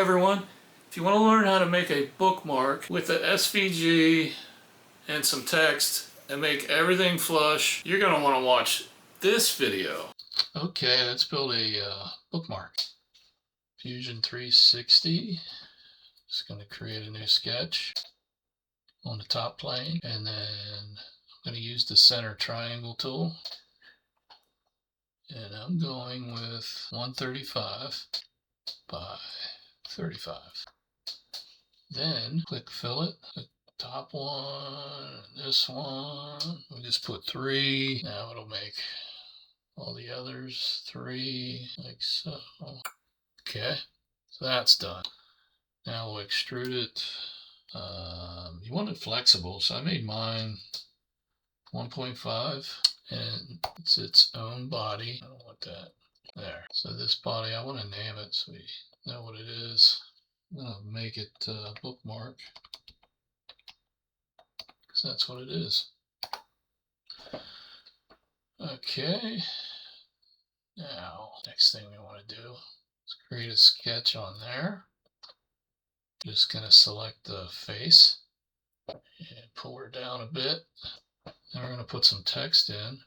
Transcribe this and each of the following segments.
everyone. If you want to learn how to make a bookmark with the SVG and some text and make everything flush, you're going to want to watch this video. Okay, let's build a bookmark. Fusion 360. Just going to create a new sketch on the top plane, and then I'm going to use the center triangle tool, and I'm going with 135 by 35. Then click fillet, the top one, this one, we just put 3. Now it'll make all the others 3, like so. Okay, so that's done. Now we'll extrude it. You want it flexible, so I made mine 1.5, and it's its own body. I don't want that. There. So this body, I want to name it so we know what it is. I'm going to make it bookmark, because that's what it is. Okay. Now, next thing we want to do is create a sketch on there. Just going to select the face and pull her down a bit. Then we're going to put some text in.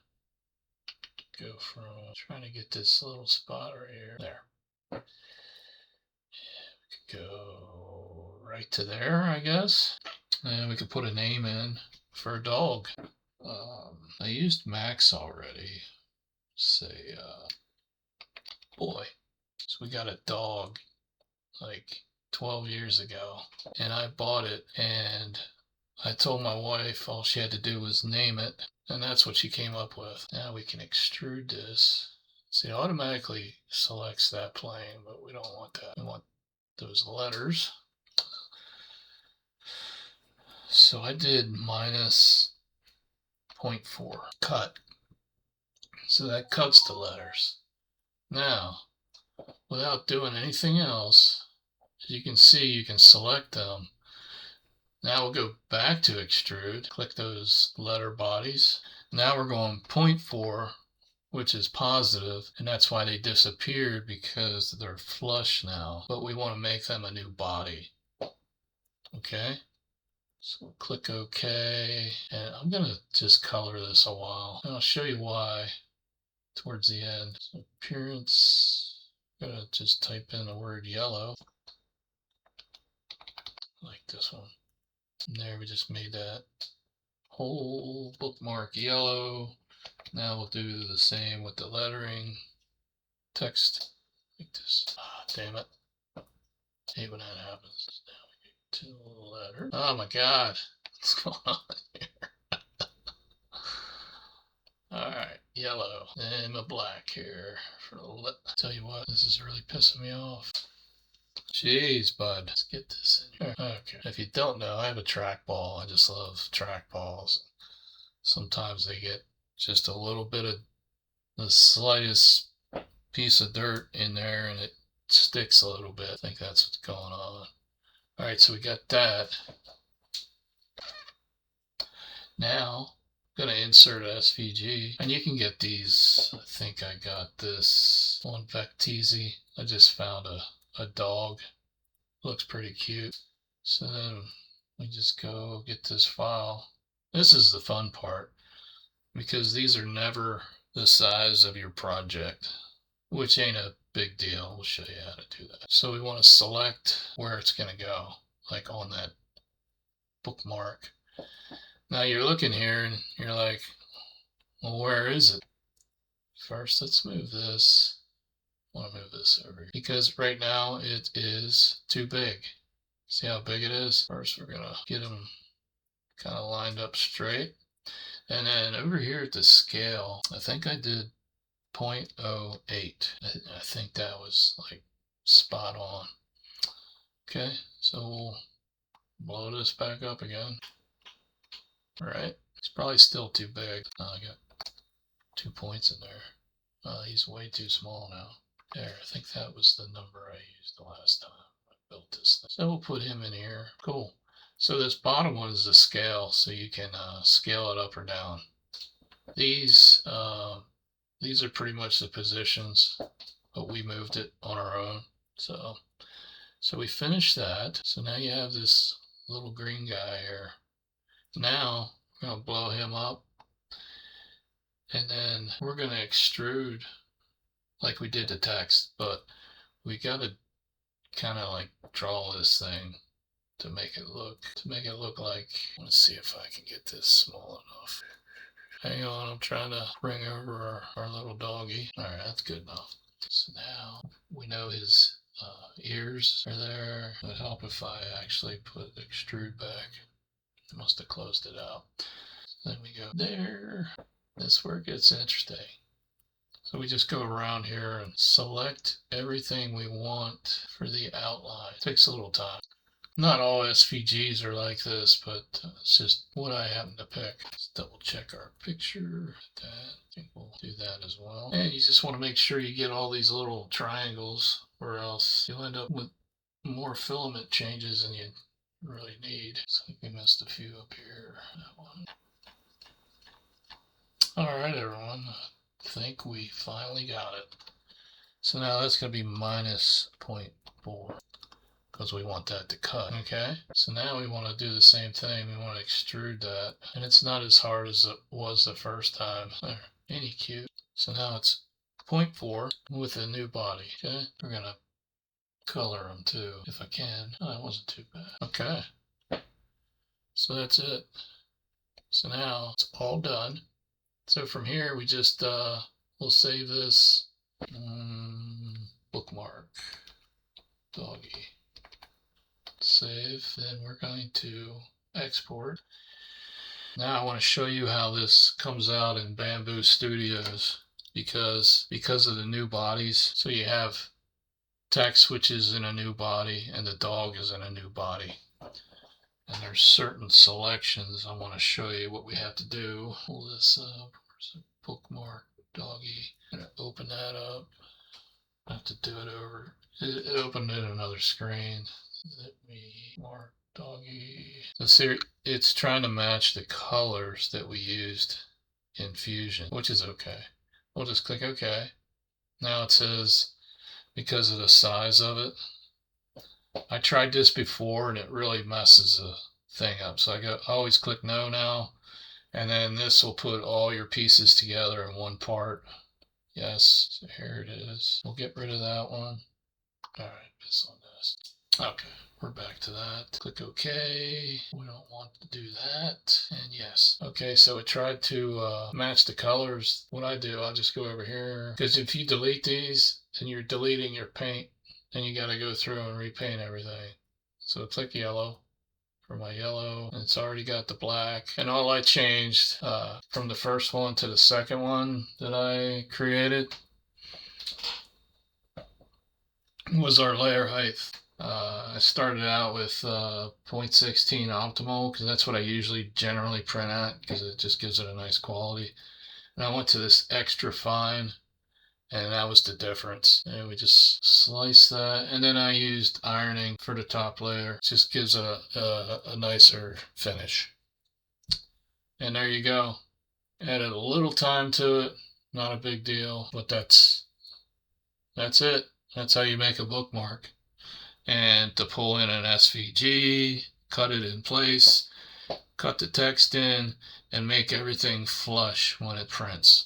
Go from trying to get this little spot right here. There. We could go right to there, I guess. And we could put a name in for a dog. I used Max already. Say, boy. So we got a dog like 12 years ago, and I bought it, and I told my wife all she had to do was name it, and that's what she came up with. Now we can extrude this. See, it automatically selects that plane, but we don't want that. We want those letters. So I did minus 0.4 cut. So that cuts the letters. Now, without doing anything else, as you can see, you can select them. Now we'll go back to extrude, click those letter bodies. Now we're going 0.4, which is positive, and that's why they disappeared, because they're flush now, but we want to make them a new body. Okay, so click OK, and I'm going to just color this a while, and I'll show you why towards the end. So appearance, I'm going to just type in the word yellow, like this one. And there, we just made that whole bookmark yellow. Now we'll do the same with the lettering, text, like this. Ah, damn it. I hate when that happens. Now we get to the letter. Oh my god, what's going on here? Alright, yellow. And a black here for the lip. Tell you what, this is really pissing me off. Jeez, bud. Let's get this in here. Okay. If you don't know, I have a trackball. I just love trackballs. Sometimes they get just a little bit of the slightest piece of dirt in there and it sticks a little bit. I think that's what's going on. Alright, so we got that. Now, I'm going to insert SVG. And you can get these. I think I got this on Vecteezy. I just found a dog. Looks pretty cute. So then we just go get this file. This is the fun part, because these are never the size of your project, which ain't a big deal. We'll show you how to do that. So we want to select where it's going to go, like on that bookmark. Now you're looking here and you're like, well, where is it? First, let's move this. I want to move this over here, because right now it is too big. See how big it is? First, we're going to get them kind of lined up straight. And then over here at the scale, I think I did 0.08. I think that was like spot on. Okay, so we'll blow this back up again. All right, it's probably still too big. I got 2 points in there. He's way too small now. There, I think that was the number I used the last time I built this thing. So we'll put him in here. Cool. So this bottom one is the scale, so you can scale it up or down. These are pretty much the positions, but we moved it on our own. So So we finished that. So now you have this little green guy here. Now we're going to blow him up, and then we're going to extrude like we did the text, but we got to kind of like draw this thing to make it look like, let's see if I can get this small enough. Hang on, I'm trying to bring over our little doggy. All right, that's good enough. So now we know his ears are there. It would help if I actually put extrude back. I must have closed it out. Then we go there. That's where it gets interesting. So we just go around here and select everything we want for the outline. It takes a little time. Not all SVGs are like this, but it's just what I happen to pick. Let's double check our picture. I think we'll do that as well. And you just want to make sure you get all these little triangles, or else you'll end up with more filament changes than you really need. So I think we missed a few up here. That one. All right, everyone. I think we finally got it. So now that's going to be minus 0.4. because we want that to cut. Okay, so now we want to do the same thing. We want to extrude that, and it's not as hard as it was the first time. There, any cute. So now it's 0.4 with a new body. Okay, we're gonna color them too if I can. Oh, that wasn't too bad. Okay, so that's it. So now it's all done. So from here we just we'll save this bookmark doggy. Save. Then we're going to export. Now I want to show you how this comes out in Bamboo Studios because of the new bodies. So you have text which is in a new body and the dog is in a new body. And there's certain selections. I want to show you what we have to do. Pull this up. Where's the bookmark doggy? I'm going to open that up. I have to do it over. It opened in another screen. Let me mark doggy. So see, it's trying to match the colors that we used in Fusion, which is okay. We'll just click OK. Now it says because of the size of it. I tried this before and it really messes the thing up. So I always click no now, and then this will put all your pieces together in one part. Yes, so here it is. We'll get rid of that one. All right, this on this. Okay, we're back to that. Click OK. We don't want to do that. And yes. Okay, so it tried to match the colors. What I do, I'll just go over here. Because if you delete these, then you're deleting your paint. Then you got to go through and repaint everything. So click yellow for my yellow. And it's already got the black. And all I changed from the first one to the second one that I created was our layer height. I started out with 0.16 optimal because that's what I usually generally print at because it just gives it a nice quality. And I went to this extra fine, and that was the difference. And we just slice that, and then I used ironing for the top layer. It just gives it a nicer finish. And there you go. Added a little time to it, not a big deal, but that's it. That's how you make a bookmark. And to pull in an SVG, cut it in place, cut the text in, and make everything flush when it prints.